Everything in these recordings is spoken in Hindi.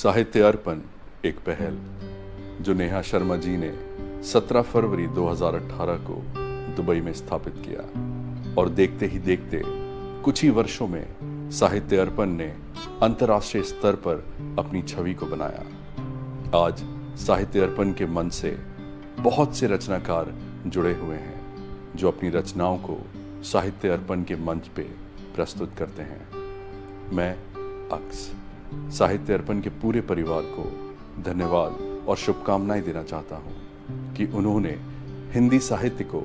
साहित्य अर्पण एक पहल जो नेहा शर्मा जी ने 17 फरवरी 2018 को दुबई में स्थापित किया और देखते ही देखते कुछ ही वर्षों में साहित्य अर्पण ने अंतर्राष्ट्रीय स्तर पर अपनी छवि को बनाया। आज साहित्य अर्पण के मंच से बहुत से रचनाकार जुड़े हुए हैं जो अपनी रचनाओं को साहित्य अर्पण के मंच पे प्रस्तुत करते हैं। मैं अक्स साहित्य अर्पण के पूरे परिवार को धन्यवाद और शुभकामनाएं देना चाहता हूं कि उन्होंने हिंदी साहित्य को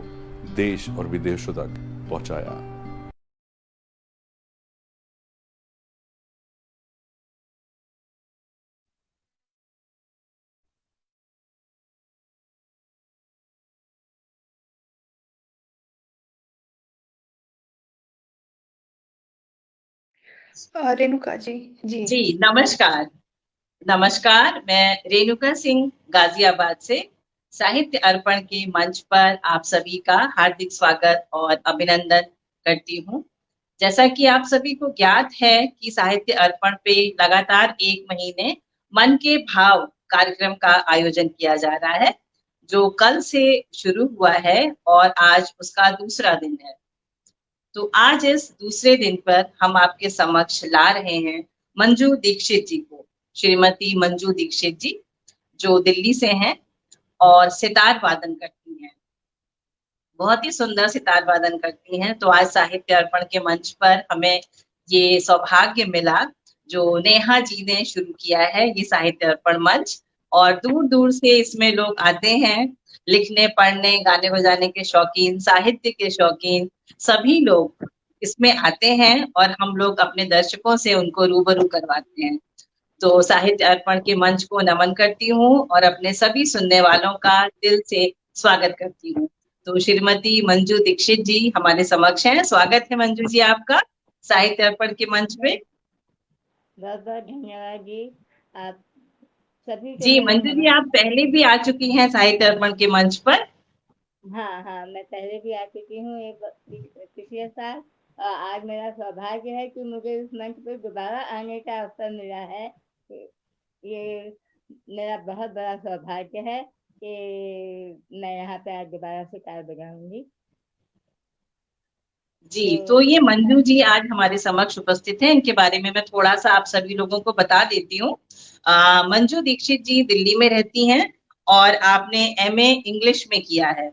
देश और विदेशों तक पहुंचाया। रेणुका जी जी जी नमस्कार। नमस्कार, मैं रेणुका सिंह गाजियाबाद से साहित्य अर्पण के मंच पर आप सभी का हार्दिक स्वागत और अभिनंदन करती हूँ। जैसा कि आप सभी को ज्ञात है कि साहित्य अर्पण पे लगातार एक महीने मन के भाव कार्यक्रम का आयोजन किया जा रहा है, जो कल से शुरू हुआ है और आज उसका दूसरा दिन है। तो आज इस दूसरे दिन पर हम आपके समक्ष ला रहे हैं मंजू दीक्षित जी को। श्रीमती मंजू दीक्षित जी जो दिल्ली से हैं और सितार वादन करती हैं, बहुत ही सुंदर सितार वादन करती हैं। तो आज साहित्य अर्पण के मंच पर हमें ये सौभाग्य मिला जो नेहा जी ने शुरू किया है ये साहित्य अर्पण मंच, और दूर दूर से इसमें लोग आते हैं, लिखने पढ़ने गाने बजाने के शौकीन, साहित्य के शौकीन सभी लोग इसमें आते हैं और हम लोग अपने दर्शकों से उनको रूबरू करवाते हैं। तो साहित्य अर्पण के मंच को नमन करती हूँ और अपने सभी सुनने वालों का दिल से स्वागत करती हूँ। तो श्रीमती मंजू दीक्षित जी हमारे समक्ष हैं। स्वागत है मंजू जी आपका साहित्य अर्पण के मंच पे। बहुत बहुत धन्यवाद जी। आप सभी को जी मेरा मंजू जी, आप पहले भी आ चुकी हैं साहित्य अर्पण के मंच पर। हाँ, मैं पहले भी आ चुकी हूँ एक पिछले साल। आज मेरा सौभाग्य है कि मुझे इस मंच पर दोबारा आने का अवसर मिला है। ये मेरा बहुत बड़ा सौभाग्य है कि मैं यहाँ पे आज दोबारा सितार बजाऊंगी। जी तो ये मंजू जी आज हमारे समक्ष उपस्थित हैं। इनके बारे में मैं थोड़ा सा आप सभी लोगों को बता देती हूँ। मंजू दीक्षित जी दिल्ली में रहती हैं और आपने एमए इंग्लिश में किया है,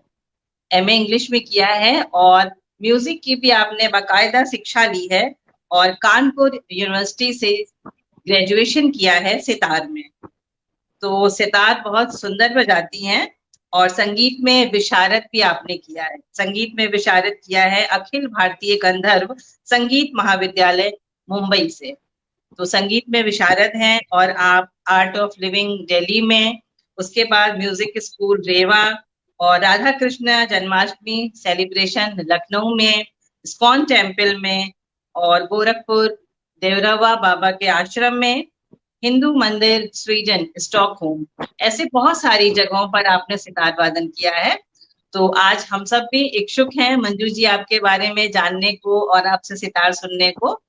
एमए इंग्लिश में किया है और म्यूजिक की भी आपने बाकायदा शिक्षा ली है और कानपुर यूनिवर्सिटी से ग्रेजुएशन किया है सितार में। तो सितार बहुत सुंदर बजाती हैं और संगीत में विशारद भी आपने किया है, संगीत में विशारद किया है अखिल भारतीय गंधर्व संगीत महाविद्यालय मुंबई से। तो संगीत में विशारद हैं और आप आर्ट ऑफ लिविंग दिल्ली में, उसके बाद म्यूजिक स्कूल रेवा और राधा कृष्ण जन्माष्टमी सेलिब्रेशन लखनऊ में, इस्कॉन टेम्पल में और गोरखपुर देवरावा बाबा के आश्रम में, हिंदू मंदिर स्वीडन स्टॉकहोम, ऐसे बहुत सारी जगहों पर आपने सितार वादन किया है। तो आज हम सब भी इच्छुक हैं मंजू जी आपके बारे में जानने को और आपसे सितार सुनने को।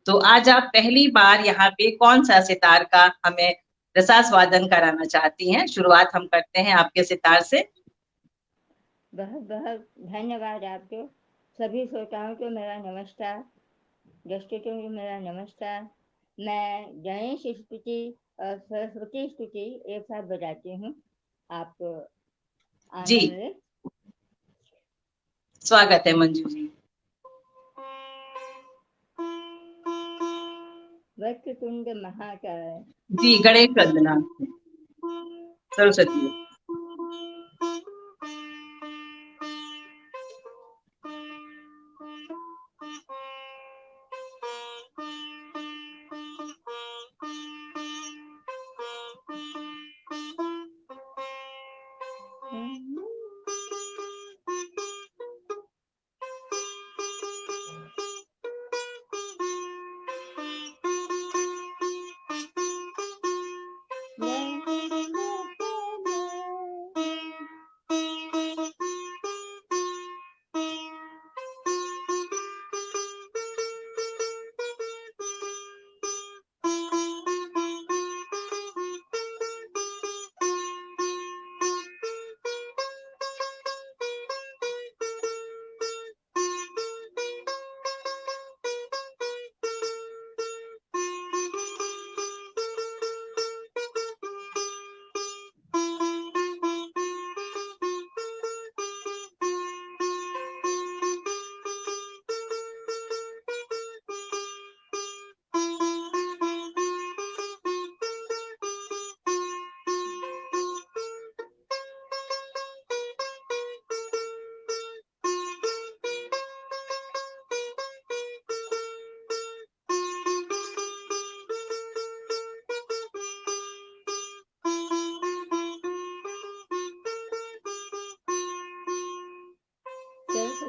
तो आज आप पहली बार यहाँ पे कौन सा सितार का हमें रसास्वादन कराना चाहती हैं? शुरुआत हम करते हैं आपके सितार से। बहुत बहुत धन्यवाद आपको। सभी श्रोताओं को मेरा नमस्कार, दर्शकों को मेरा नमस्कार। मैं गणेश स्तुति और सरस्वती स्तुति एक साथ बजाती हूँ। आप जी आनंद लें। स्वागत है मंजू जी। वक्रतुंड महाकाय। जी गणेश वंदना सरस्वती।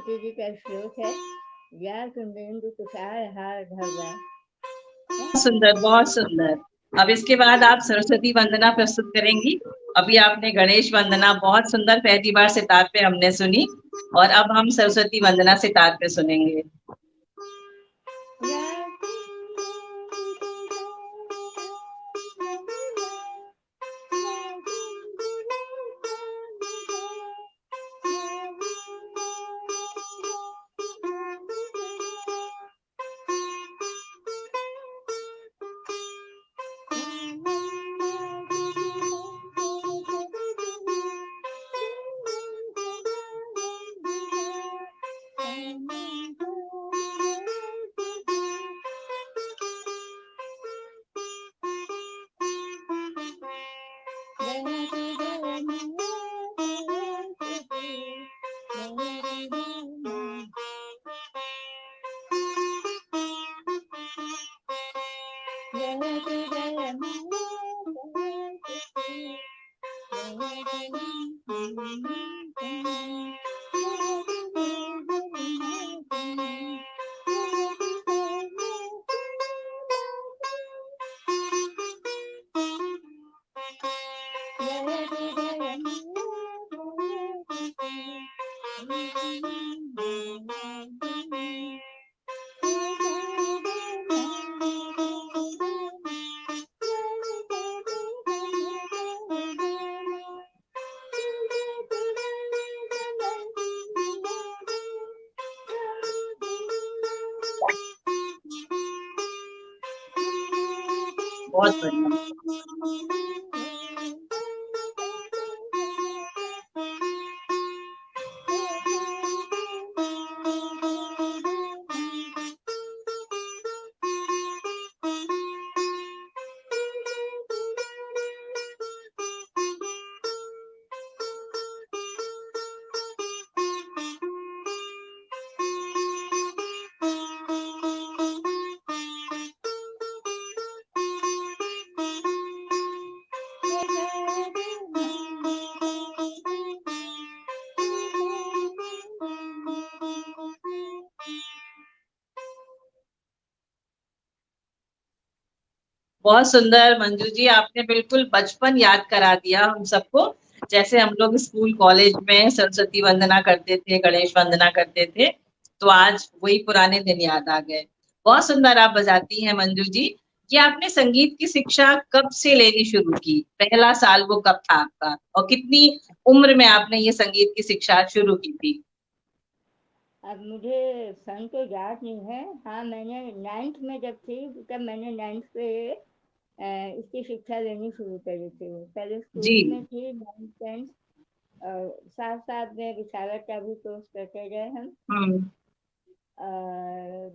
सरस्वती जी का श्लोक है, या सुंदरेंदु तुषार हार धरवा। सुंदर, बहुत सुंदर। अब इसके बाद आप सरस्वती वंदना प्रस्तुत करेंगी। अभी आपने गणेश वंदना बहुत सुंदर पहली बार सितार पे हमने सुनी, और अब हम सरस्वती वंदना सितार पे सुनेंगे। बहुत बढ़िया। बहुत सुंदर मंजू जी, आपने बिल्कुल बचपन याद करा दिया हम सबको। जैसे हम लोग स्कूल कॉलेज में सरस्वती वंदना करते थे, गणेश वंदना करते थे, तो आज वही पुराने दिन याद आ गए। बहुत सुंदर आप बजाती हैं मंजू जी। ये आपने संगीत की शिक्षा कब से लेनी शुरू की? पहला साल वो कब था आपका, और कितनी उम्र में आपने ये संगीत की शिक्षा शुरू की थी? अब मुझे सन तो याद नहीं है। हाँ, मैंने 9th में जब थी, तब मैंने 9th से इसकी शिक्षा लेनी शुरू करी थी। पहले जी। स्कूल में थी 9th 10th, और साथ साथ में विशारद का भी कोर्स करते गए हम। हम्म।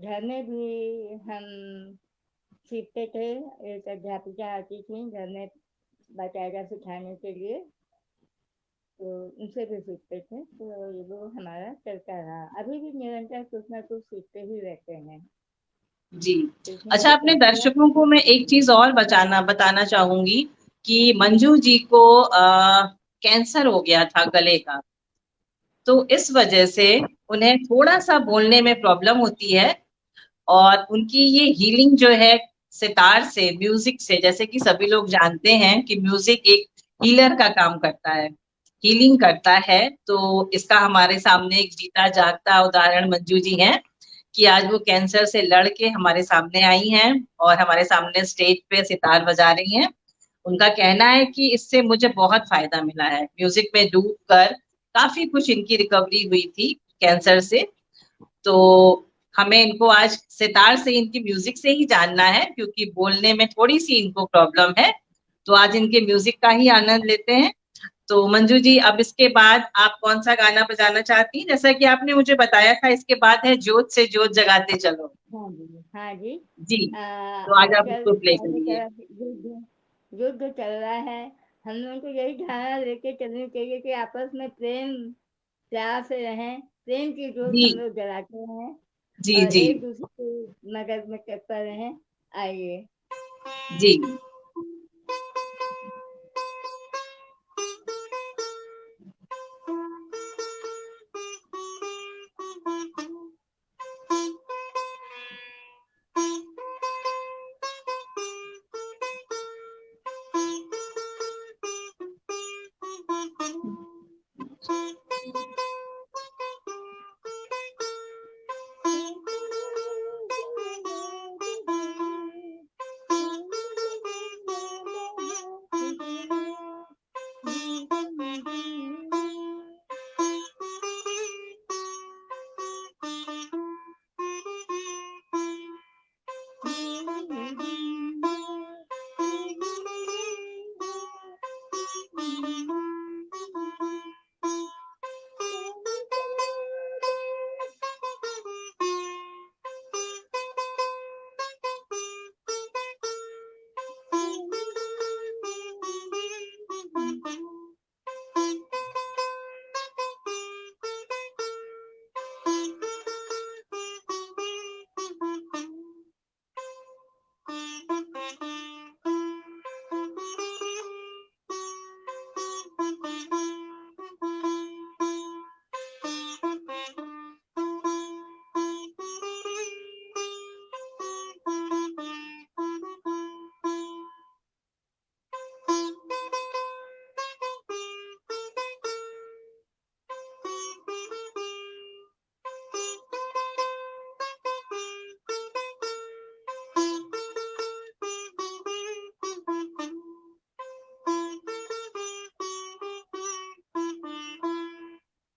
घर में भी हम सीखते थे। एक अध्यापिका आती थी घर में बाकायदा सिखाने के लिए, तो उनसे भी सीखते थे। तो ये वो हमारा चलता रहा। अभी भी निरंतर कुछ ना कुछ सीखते ही रहते हैं। जी। सीखने अच्छा, की अपने प्रक्रिया दर्शकों को मैं एक चीज और बताना चाहूंगी कि मंजू जी को कैंसर हो गया था गले का। तो इस वजह से उन्हें थोड़ा सा बोलने में प्रॉब्लम होती है, और उनकी ये हीलिंग जो है सितार से, म्यूजिक से, जैसे कि सभी लोग जानते हैं कि म्यूजिक एक हीलर का काम करता है, हीलिंग करता है। तो इसका हमारे सामने एक जीता जागता उदाहरण मंजू जी हैं, कि आज वो कैंसर से लड़ के हमारे सामने आई हैं और हमारे सामने स्टेज पे सितार बजा रही हैं। उनका कहना है कि इससे मुझे बहुत फायदा मिला है, म्यूजिक में डूब कर काफी कुछ इनकी रिकवरी हुई थी कैंसर से। तो हमें इनको आज सितार से, इनकी म्यूजिक से ही जानना है, क्योंकि बोलने में थोड़ी सी इनको प्रॉब्लम है। तो आज इनके म्यूजिक का ही आनंद लेते हैं। तो मंजू जी, अब इसके बाद आप कौन सा गाना बजाना चाहती हैं? जैसा कि आपने मुझे बताया था, इसके बाद है जोत से जोत जगाते चलो। हाँ जी, हाँ जी। जी। तो आज आप आजकल उसको प्ले चारों करिए। तरफ युद्ध युद्ध चल रहा है। हम लोगों को यही धारणा लेके चलनी चाहिए कि आपस में प्रेम प्यार से रहें। प्रेम की जोत जी हम लोग जलाते हैं, जी और जी एक दूसरे की मदद में तत्पर रहें। आइए। जी।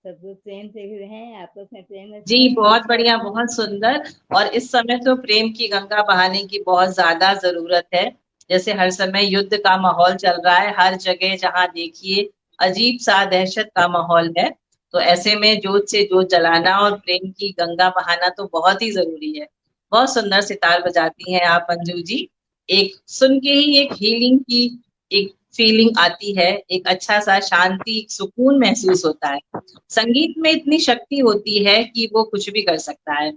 सब लोग प्रेम से ही रहें, आपस में प्रेम जी रखें। बहुत बढ़िया, बहुत सुंदर। और इस समय तो प्रेम की गंगा बहाने की बहुत ज्यादा जरूरत है। जैसे हर समय युद्ध का माहौल चल रहा है, हर जगह जहां देखिए अजीब सा दहशत का माहौल है। तो ऐसे में जोत से जोत जलाना और प्रेम की गंगा बहाना तो बहुत ही जरूरी है। बहुत सुंदर सितार बजाती हैं आप मंजू जी। एक सुन के ही एक हीलिंग की एक फीलिंग आती है, एक अच्छा सा शांति सुकून महसूस होता है। संगीत में इतनी शक्ति होती है कि वो कुछ भी कर सकता है।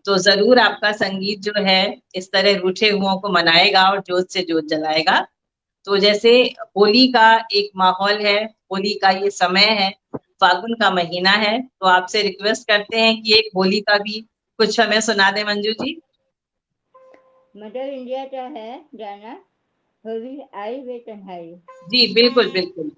तो जरूर आपका संगीत जो है इस तरह रूठे हुओं को मनाएगा और जोत से जोत जलाएगा। तो जैसे होली का एक माहौल है, होली का ये समय है, फागुन का महीना है, तो आपसे रिक्वेस्ट करते हैं कि एक होली का भी कुछ हमें सुना दे मंजू जी। मदर इंडिया का है गाना, होली आई वे तन्हाई। जी बिल्कुल बिल्कुल।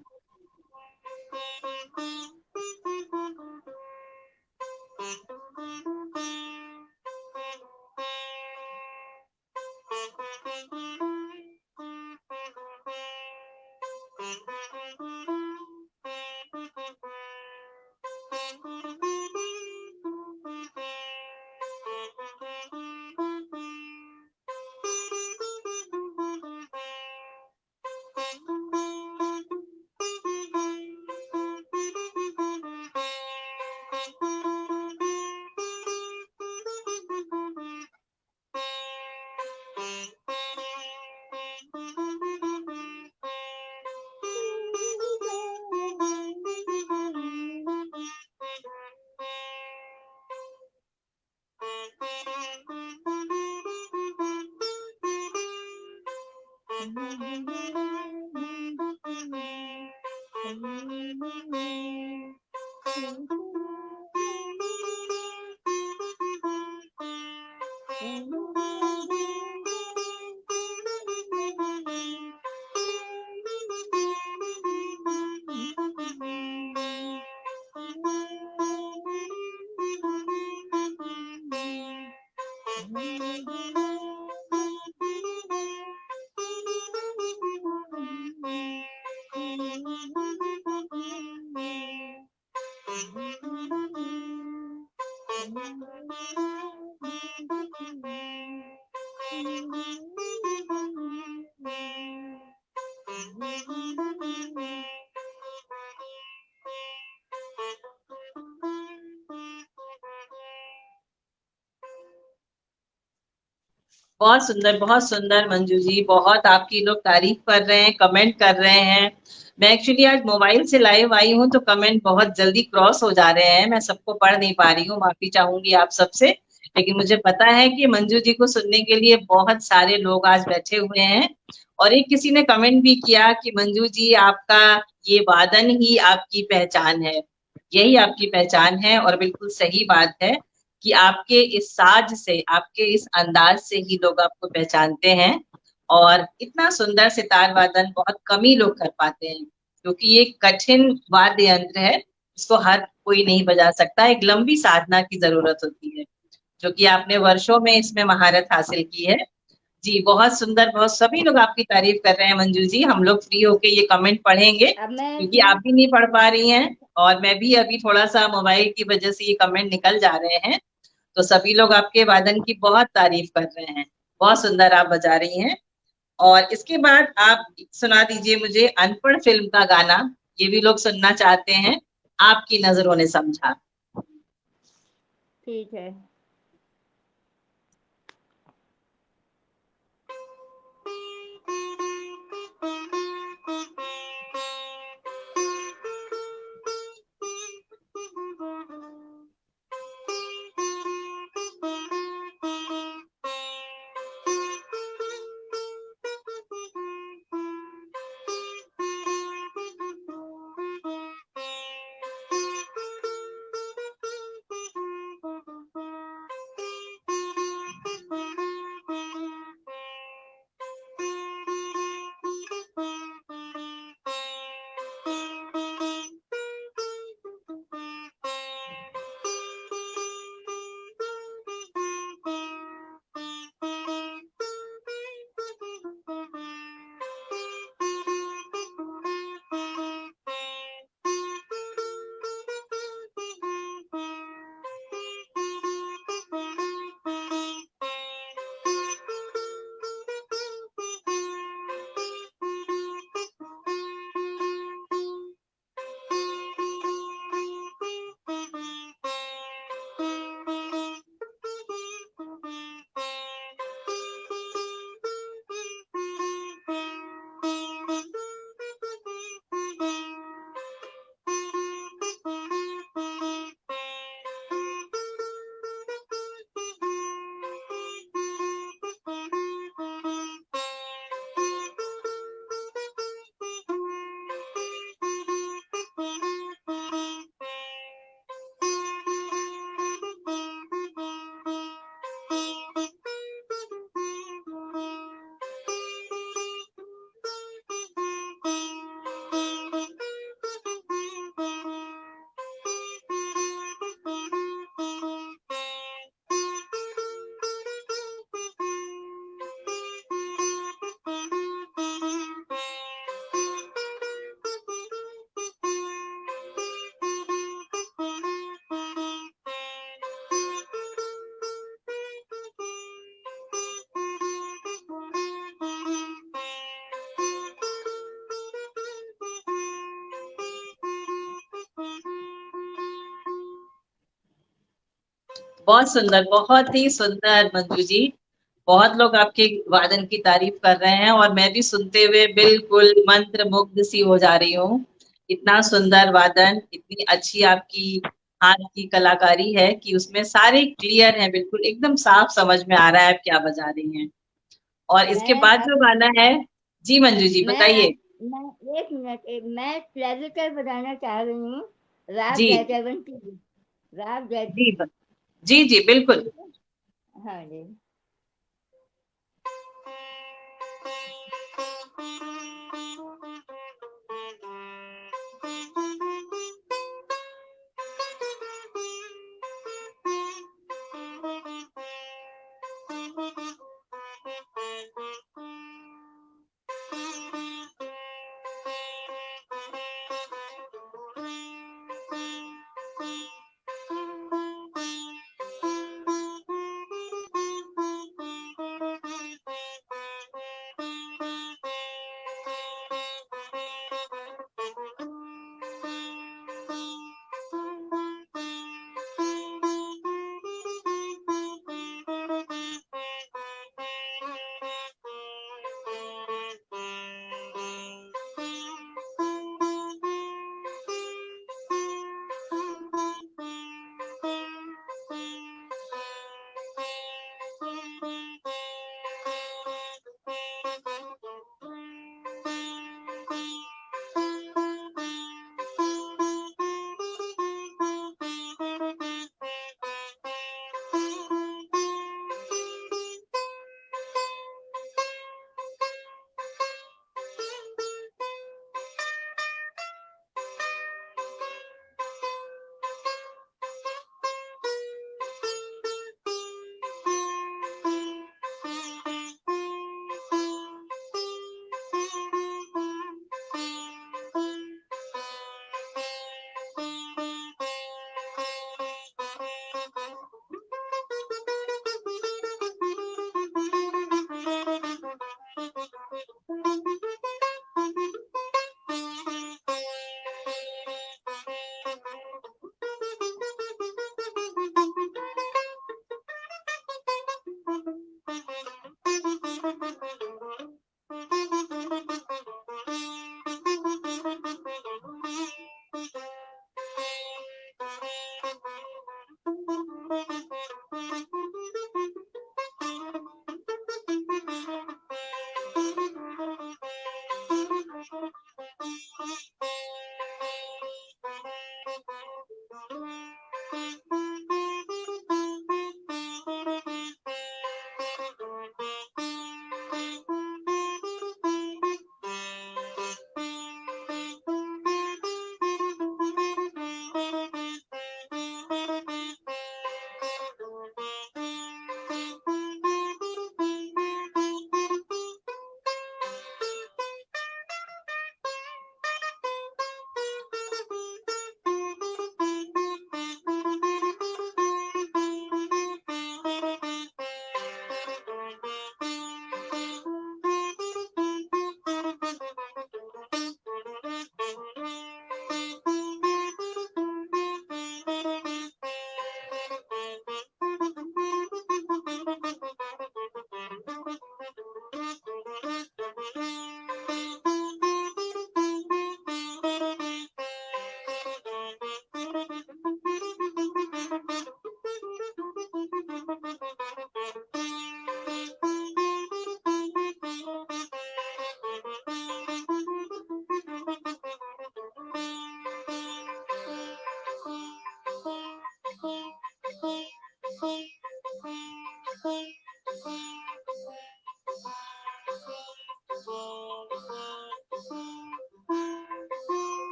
बहुत सुंदर मंजू जी, बहुत आपकी लोग तारीफ कर रहे हैं, कमेंट कर रहे हैं। मैं एक्चुअली आज मोबाइल से लाइव आई हूँ तो कमेंट बहुत जल्दी क्रॉस हो जा रहे हैं, मैं सबको पढ़ नहीं पा रही हूँ, माफी चाहूंगी आप सबसे। लेकिन मुझे पता है कि मंजू जी को सुनने के लिए बहुत सारे लोग आज बैठे हुए हैं। और एक किसी ने कमेंट भी किया कि मंजू जी आपका ये वादन ही आपकी पहचान है। यही आपकी पहचान है और बिल्कुल सही बात है कि आपके इस साज से, आपके इस अंदाज से ही लोग आपको पहचानते हैं। और इतना सुंदर सितार वादन बहुत कम ही लोग कर पाते हैं, क्योंकि ये कठिन वाद्य यंत्र है, इसको हर कोई नहीं बजा सकता, एक लंबी साधना की जरूरत होती है, जो कि आपने वर्षों में इसमें महारत हासिल की है। जी बहुत सुंदर, बहुत सभी लोग आपकी तारीफ कर रहे हैं मंजू जी। हम लोग फ्री होके ये कमेंट पढ़ेंगे, अब मैं क्योंकि आप भी नहीं पढ़ पा रही हैं और मैं भी अभी थोड़ा सा मोबाइल की वजह से ये कमेंट निकल जा रहे हैं। तो सभी लोग आपके वादन की बहुत तारीफ कर रहे हैं, बहुत सुंदर आप बजा रही हैं। और इसके बाद आप सुना दीजिए मुझे अनपढ़ फिल्म का गाना, ये भी लोग सुनना चाहते हैं, आपकी नजरों ने समझा। ठीक है। बहुत ही सुंदर मंजू जी। बहुत लोग आपके वादन की तारीफ कर रहे हैं और मैं भी सुनते हुए बिल्कुल मंत्र मुग्ध सी हो जा रही हूँ। इतना सुंदर वादन, इतनी अच्छी आपकी हाथ की कलाकारी है कि उसमें सारे क्लियर है, बिल्कुल एकदम साफ समझ में आ रहा है आप क्या बजा रही हैं। और इसके मैं बाद अब जो गाना है, जी मंजू जी मैं बताइए। अब मैं एक मिनट, मैं क्लैरिकल बजाना चाह रही हूँ। राग जी जयवंती जी, राग जय। जी जी जी बिल्कुल। ठीक है। हाँ जी।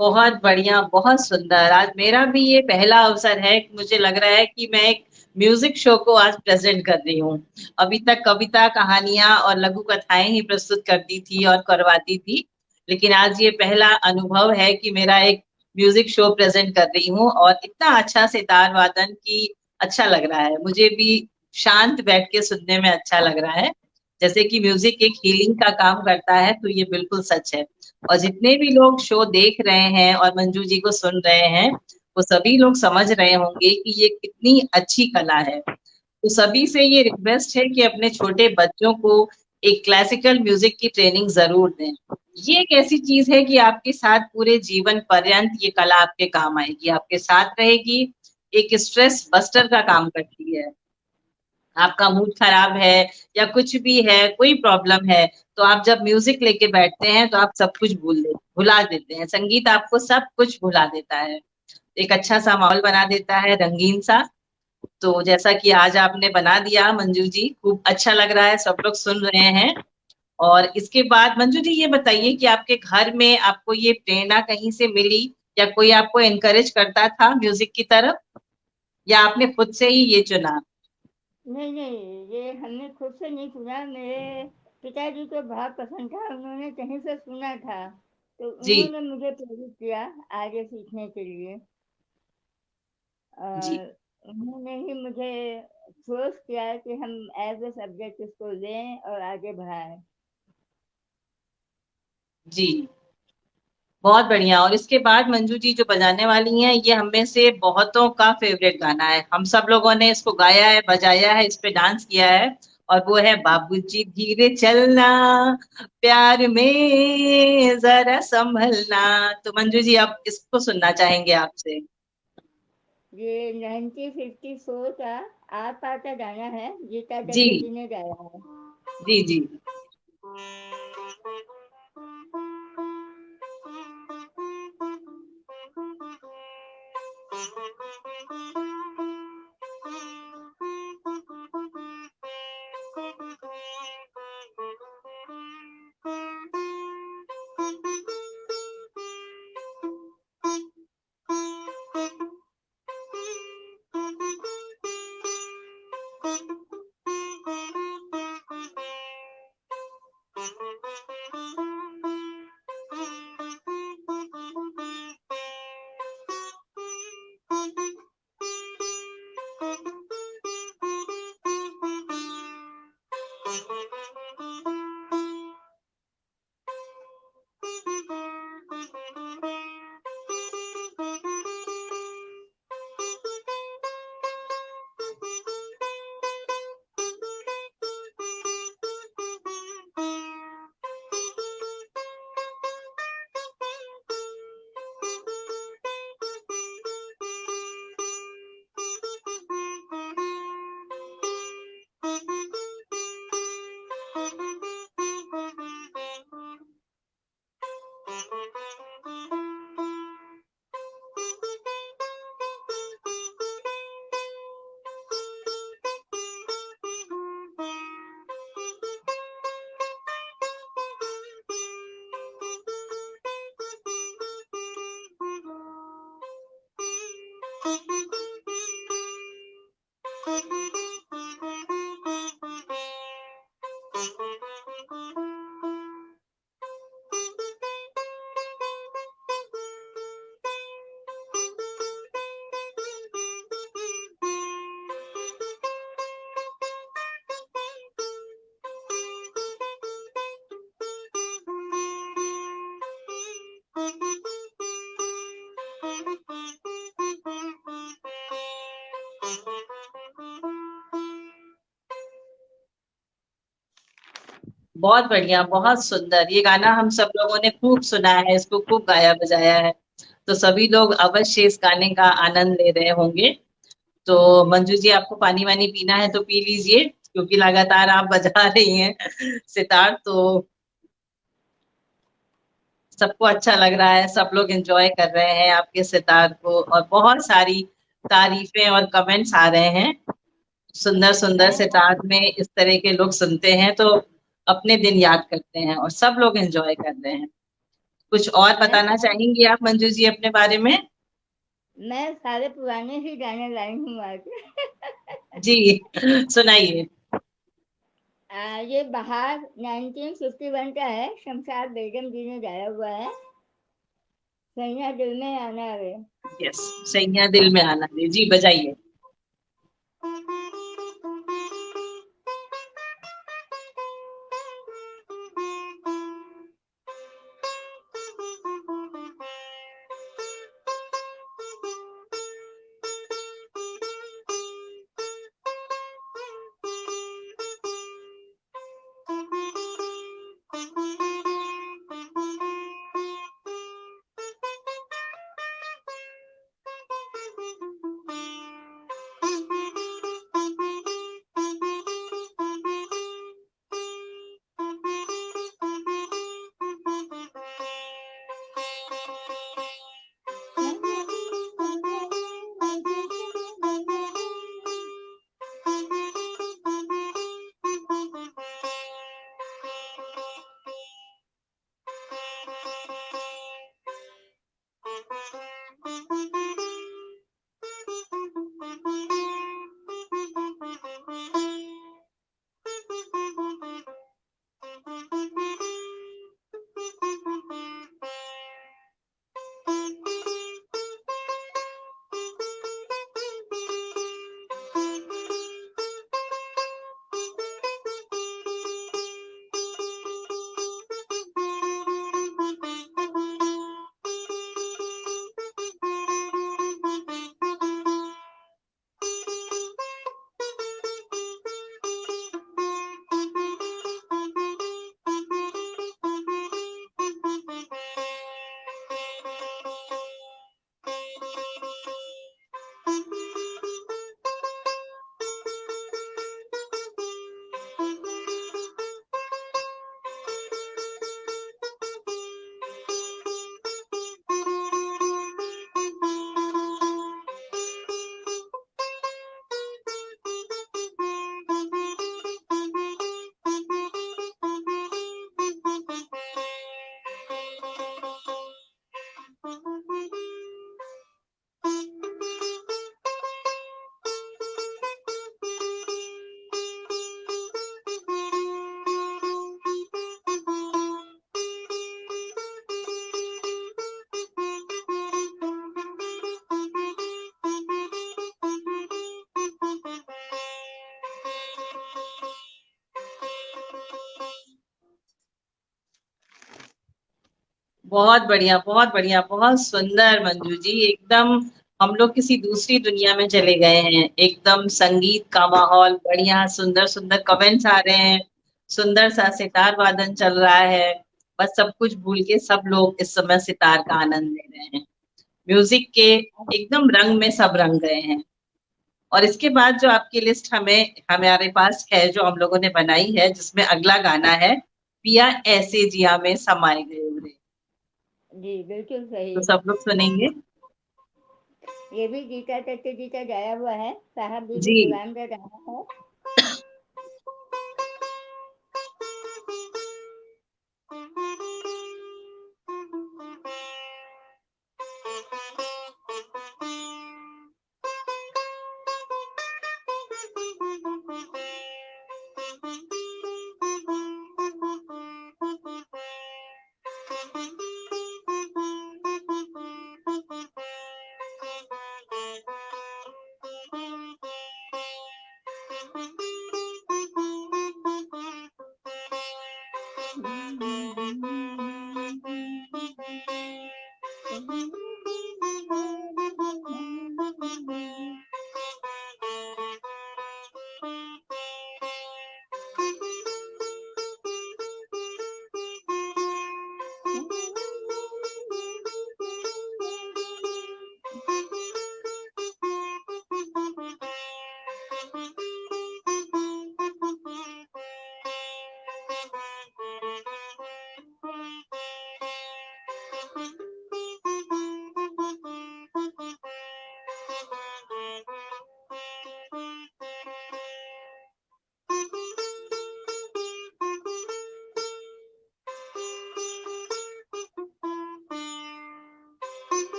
बहुत बढ़िया, बहुत सुंदर। आज मेरा भी ये पहला अवसर है कि मुझे लग रहा है कि मैं एक म्यूजिक शो को आज प्रेजेंट कर रही हूँ। अभी तक कविता, कहानियां और लघु कथाएं ही प्रस्तुत करती थी और करवाती थी, लेकिन आज ये पहला अनुभव है कि मेरा एक म्यूजिक शो प्रेजेंट कर रही हूँ, और इतना अच्छा सितार वादन की अच्छा लग रहा है। मुझे भी शांत बैठ के सुनने में अच्छा लग रहा है। जैसे कि म्यूजिक एक हीलिंग का काम करता है, तो ये बिल्कुल सच है। और जितने भी लोग शो देख रहे हैं और मंजू जी को सुन रहे हैं, वो सभी लोग समझ रहे होंगे कि ये कितनी अच्छी कला है। तो सभी से ये रिक्वेस्ट है कि अपने छोटे बच्चों को एक क्लासिकल म्यूजिक की ट्रेनिंग जरूर दें। ये एक ऐसी चीज है कि आपके साथ पूरे जीवन पर्यंत ये कला आपके काम आएगी, आपके साथ रहेगी। एक स्ट्रेस बस्टर का काम करती है। आपका मूड खराब है या कुछ भी है, कोई प्रॉब्लम है, तो आप जब म्यूजिक लेके बैठते हैं तो आप सब कुछ भुला देते हैं। संगीत आपको सब कुछ भुला देता है, एक अच्छा सा माहौल बना देता है, रंगीन सा। तो जैसा कि आज आपने बना दिया मंजू जी, खूब अच्छा लग रहा है, सब लोग सुन रहे हैं। और इसके बाद मंजू जी ये बताइए कि आपके घर में आपको ये प्रेरणा कहीं से मिली, या कोई आपको एनकरेज करता था म्यूजिक की तरफ, या आपने खुद से ही ये चुना? नहीं नहीं, ये हमने खुद से नहीं सुना। मेरे पिताजी को बहुत पसंद था, उन्होंने कहीं से सुना था, तो जी उन्होंने मुझे प्रेरित किया आगे सीखने के लिए। जी और उन्होंने ही मुझे फोर्स किया कि हम एज ए सब्जेक्ट इसको लें और आगे बढ़ाएं। जी, बहुत बढ़िया। और इसके बाद मंजू जी जो बजाने वाली हैं, ये हम में से बहुतों का फेवरेट गाना है। हम सब लोगों ने इसको गाया है, बजाया है, इस पे डांस किया है। और वो है बाबूजी धीरे चलना, प्यार में जरा संभलना। तो मंजू जी आप इसको सुनना चाहेंगे आपसे? ये 1954 का आर पार का गाना है, गीता जी दत्त जी ने गाया है। जी जी। बहुत बढ़िया, बहुत सुंदर। ये गाना हम सब लोगों ने खूब सुना है, इसको खूब गाया बजाया है। तो सभी लोग अवश्य इस गाने का आनंद ले रहे होंगे। तो मंजू जी, आपको पानी वानी पीना है तो पी लीजिए, क्योंकि लगातार आप बजा रही हैं सितार। तो सबको अच्छा लग रहा है, सब लोग एंजॉय कर रहे हैं आपके सितार को, और बहुत सारी तारीफें और कमेंट्स आ रहे हैं। सुंदर सुंदर मैं सितार में इस तरह के लोग सुनते हैं तो अपने दिन याद करते हैं, और सब लोग एंजॉय कर रहे हैं। कुछ और मैं बताना चाहेंगी आप मंजू जी अपने बारे में? मैं सारे पुराने ही गाने लाई हूँ आज। जी, सुनाइए। ये बाहर 1951 का है, शमशाद बेगम जी ने गाया हुआ है। सैया दिल में आना रे। यस, सैया दिल में आना दे। जी, बजाइए। बहुत बढ़िया, बहुत बढ़िया, बहुत सुंदर मंजू जी, एकदम हम लोग किसी दूसरी दुनिया में चले गए हैं। एकदम संगीत का माहौल बढ़िया, सुंदर सुंदर कमेंट्स आ रहे हैं, सुंदर सा सितार वादन चल रहा है। बस सब कुछ भूल के सब लोग इस समय सितार का आनंद ले रहे हैं। म्यूजिक के एकदम रंग में सब रंग गए हैं। और इसके बाद जो आपकी लिस्ट हमें हमारे पास है, जो हम लोगों ने बनाई है, जिसमें अगला गाना है पिया ऐसे जिया में समाए गए उरे। जी बिल्कुल सही। तो सब लोग सुनेंगे। ये भी गीता दत्त जी का गाया हुआ है, साहब जी, बीबी गुलाम का गाना है।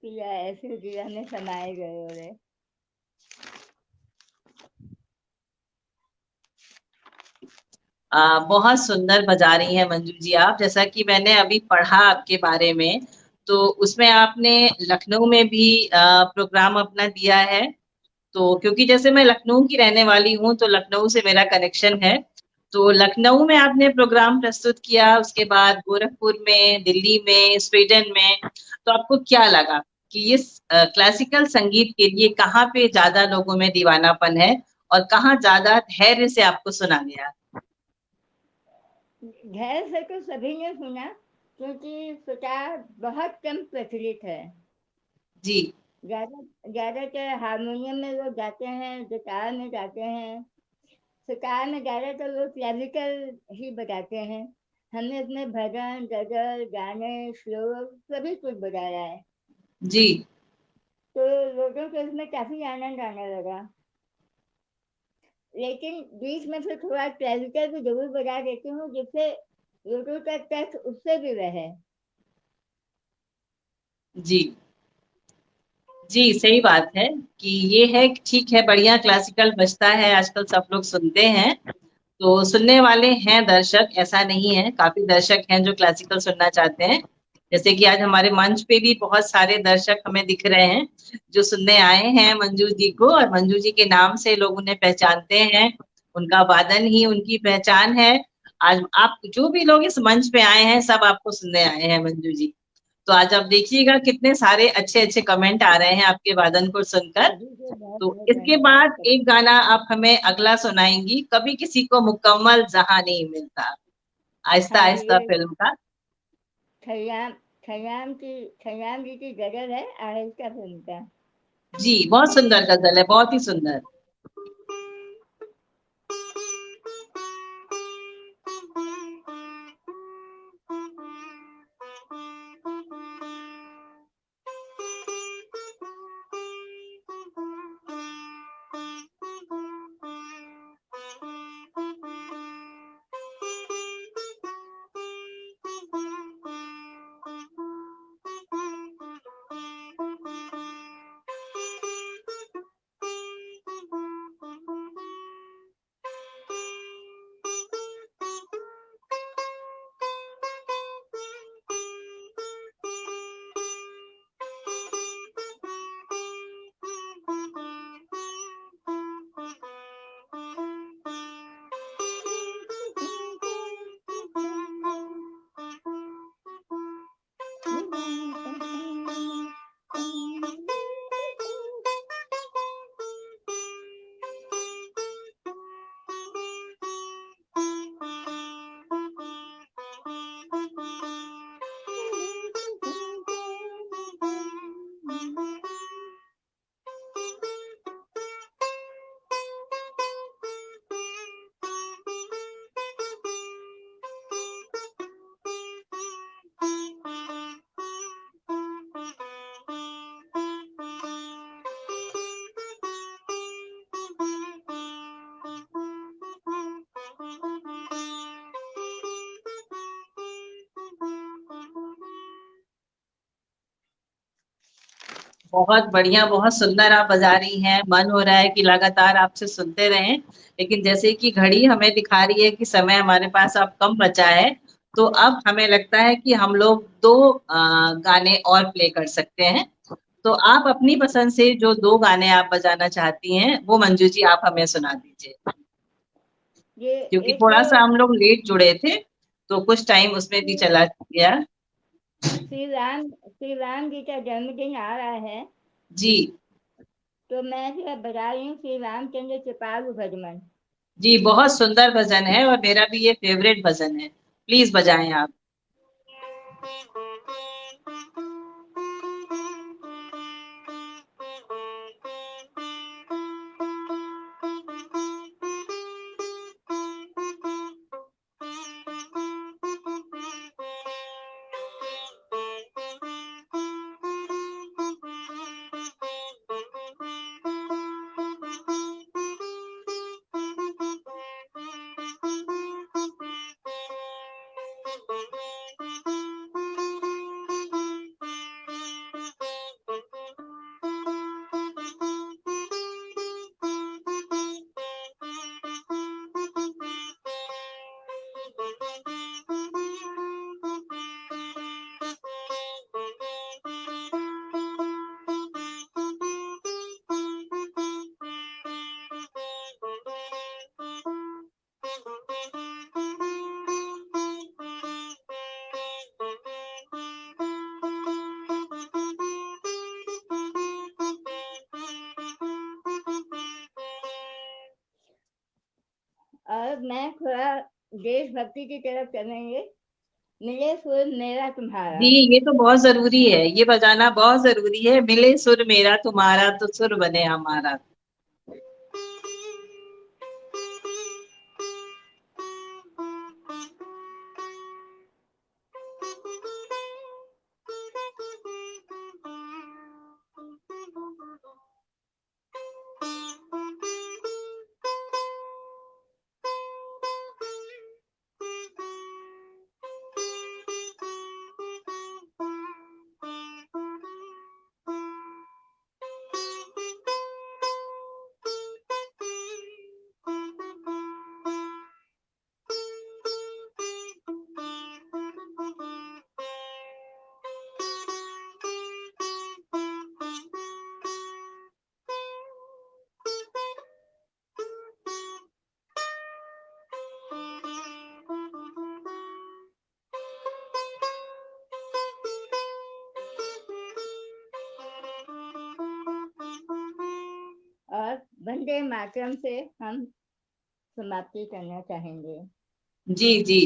पिया ऐसे दिया में समाये गए रे। बहुत सुंदर बजा रही हैं मंजू जी आप। जैसा कि मैंने अभी पढ़ा आपके बारे में, तो उसमें आपने लखनऊ में भी प्रोग्राम अपना दिया है। तो क्योंकि जैसे मैं लखनऊ की रहने वाली हूँ, तो लखनऊ से मेरा कनेक्शन है। तो लखनऊ में आपने प्रोग्राम प्रस्तुत किया, उसके बाद गोरखपुर में, दिल्ली में, स्वीडन में। तो आपको क्या लगा कि ये क्लासिकल संगीत के लिए कहाँ पे ज्यादा लोगों में दीवानापन है और कहाँ ज्यादा धैर्य से आपको सुना गया? धैर्य से तो सभी ने सुना, क्योंकि सितार बहुत कम प्रचलित है। जी ज्यादा ज्यादातर हारमोनियम में लोग गाते हैं, गिटार में गाते हैं। सितार में ज्यादातर लोग क्लासिकल ही बजाते हैं। हमने इसमें भजन, गजल, गाने, श्लोक सभी कुछ बजाया है। जी तो लोगों को इसमें काफी आनंद आने लगा। लेकिन बीच में फिर थोड़ा क्लासिकल भी जरूर बजा देती हूँ, जिससे लोगों का टच उससे भी रहे। जी जी, सही बात है कि ये है कि ठीक है, बढ़िया क्लासिकल बजता है, आजकल सब लोग सुनते हैं। तो सुनने वाले हैं दर्शक, ऐसा नहीं है, काफी दर्शक हैं जो क्लासिकल सुनना चाहते हैं। जैसे कि आज हमारे मंच पे भी बहुत सारे दर्शक हमें दिख रहे हैं जो सुनने आए हैं मंजू जी को, और मंजू जी के नाम से लोग उन्हें पहचानते हैं। उनका वादन ही उनकी पहचान है। आज आप जो भी लोग इस मंच पे आए हैं, सब आपको सुनने आए हैं मंजू जी। तो आज आप देखिएगा कितने सारे अच्छे अच्छे कमेंट आ रहे हैं आपके वादन को सुनकर। सभी को बहुत तो बहुत इसके धन्यवाद बाद सभी एक गाना आप हमें अगला सुनाएंगी, कभी किसी को मुकम्मल जहां नहीं मिलता, आहिस्ता हाँ जी, आहिस्ता ये फिल्म का। खयाम खयाम जी की गजल है, आहिस्ता फिल्म का। जी बहुत सुंदर गजल है, बहुत ही सुंदर। बहुत बढ़िया, बहुत सुंदर आप बजा रही हैं। मन हो रहा है कि लगातार आपसे सुनते रहें, लेकिन जैसे कि घड़ी हमें दिखा रही है कि समय हमारे पास अब कम बचा है, तो अब हमें लगता है कि हम लोग दो गाने और प्ले कर सकते हैं। तो आप अपनी पसंद से जो दो गाने आप बजाना चाहती हैं, वो मंजू जी आप हमें सुना दीजिए। ये क्योंकि एक थोड़ा सा हम लोग लेट जुड़े थे, तो कुछ टाइम उसमें भी चला गया। श्री राम जी का जन्मदिन आ रहा है, जी तो मैं जो बजा रही हूँ श्री रामचंद्र कृपालु भजमन। जी, बहुत सुंदर भजन है और मेरा भी ये फेवरेट भजन है। प्लीज बजाएं आप। और मैं थोड़ा देशभक्ति की तरफ चलेंगे। मिले सुर मेरा तुम्हारा। जी, ये तो बहुत जरूरी है, ये बजाना बहुत जरूरी है। मिले सुर मेरा तुम्हारा तो सुर बने हमारा। और वंदे मातरम से हम समाप्ति करना चाहेंगे। जी जी।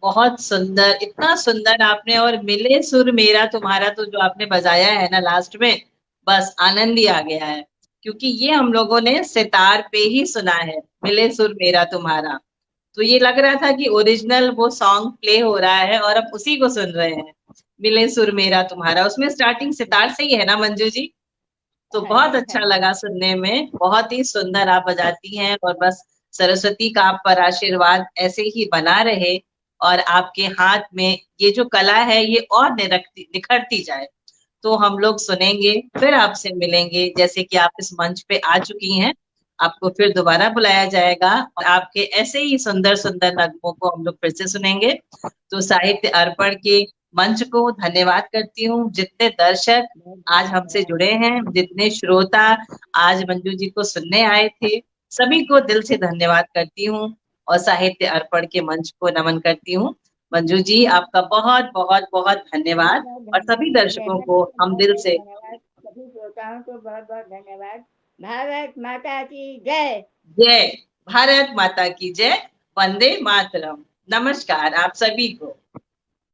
बहुत सुंदर, इतना सुंदर आपने। और मिले सुर मेरा तुम्हारा तो जो आपने बजाया है ना लास्ट में, बस आनंद ही आ गया है। क्योंकि ये हम लोगों ने सितार पे ही सुना है, मिले सुर मेरा तुम्हारा। तो ये लग रहा था कि ओरिजिनल वो सॉन्ग प्ले हो रहा है और अब उसी को सुन रहे हैं। मिले सुर मेरा तुम्हारा, उसमें स्टार्टिंग सितार से ही है ना मंजू जी? तो हाँ बहुत जी, अच्छा हाँ जी। लगा सुनने में, बहुत ही सुंदर आप बजाती हैं। और बस सरस्वती का आप पर आशीर्वाद ऐसे ही बना रहे और आपके हाथ में ये जो कला है ये और निखरती जाए। तो हम लोग सुनेंगे, फिर आपसे मिलेंगे। जैसे कि आप इस मंच पे आ चुकी हैं, आपको फिर दोबारा बुलाया जाएगा और आपके ऐसे ही सुंदर सुंदर नगमों को हम लोग फिर से सुनेंगे। तो साहित्य अर्पण के मंच को धन्यवाद करती हूँ। जितने दर्शक बहुत बहुत आज हमसे धन्यवाद। जुड़े हैं, जितने श्रोता आज मंजू जी को सुनने आए थे, सभी को दिल से धन्यवाद करती हूँ और साहित्य अर्पण के मंच को नमन करती हूँ। मंजू जी, आपका बहुत बहुत बहुत बहुत धन्यवाद। बहुत और सभी धन्यवाद दर्शकों रेणुका को जी को, हम बहुत दिल बहुत से धन्यवाद। सभी श्रोताओं को बहुत बहुत धन्यवाद। भारत माता की जय। जय, भारत माता की जय, वंदे मातरम। नमस्कार आप सभी को।